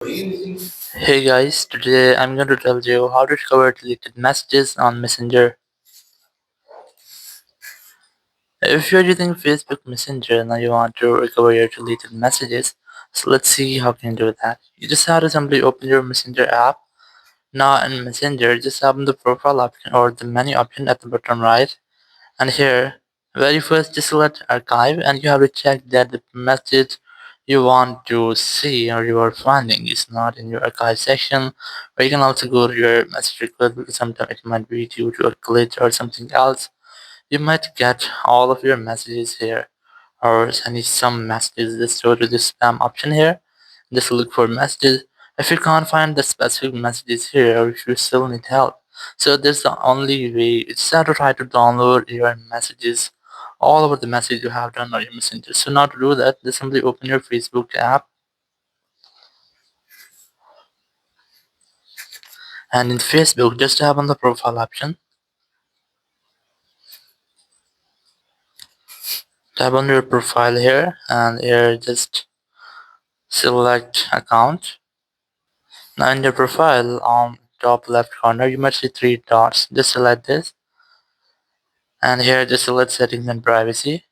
Hey guys, today I'm going to tell you how to recover deleted messages on Messenger. If you're using Facebook Messenger and you want to recover your deleted messages, so let's see how you can do that. You just have to simply open your Messenger app. Now in Messenger, just open the profile option or the menu option at the bottom right. And here, very first just select archive and you have to check that the message you want to see or you are finding is not in your archive section. Or you can also go to your message request because sometimes it might be due to a glitch or something else. You might get all of your messages here or send some messages. Just go to the spam option here. Just look for messages. If you can't find the specific messages here or if you still need help, so this is the only way. It's to try to download your messages, all over the message you have done on your messenger. So now to do that, just simply open your Facebook app and in Facebook just tap on the profile option. Tap on your profile here and here just select account. Now in your profile on top left corner you might see three dots. Just select this and here just select settings and privacy.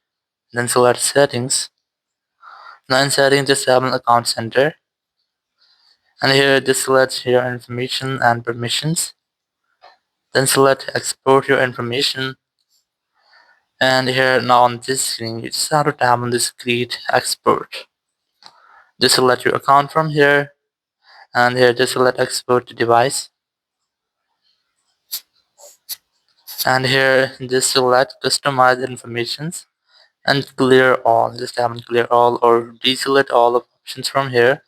Then select settings. Now in settings just tap on account center. And here just select your information and permissions. Then select export your information. And here now on this screen you just have to tap on this create export. Just select your account from here and here just select export to device. And here just select customize informations and clear all. Just tap on clear all or deselect all of options from here.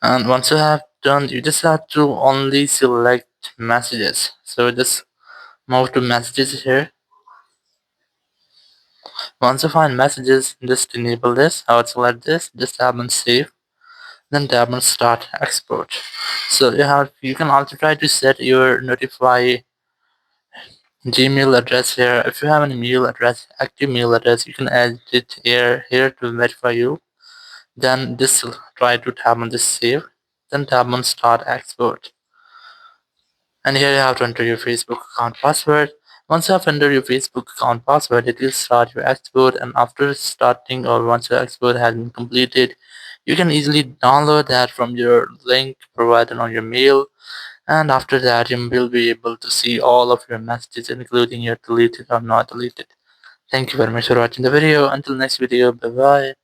And once you have done, you just have to only select messages. So just move to messages here. Once you find messages, just enable this. I would select this. Just tap on save. Then tap on start export. So you can also try to set your notify Gmail address here. If you have an email address, active mail address, you can add it here to verify you. Then this try to tap on this save. Then tap on start export. And here you have to enter your Facebook account password. Once you have entered your Facebook account password, it will start your export, and after starting or once your export has been completed, you can easily download that from your link provided on your mail, and after that you will be able to see all of your messages including your deleted or not deleted. Thank you very much for watching the video. Until next video, bye bye.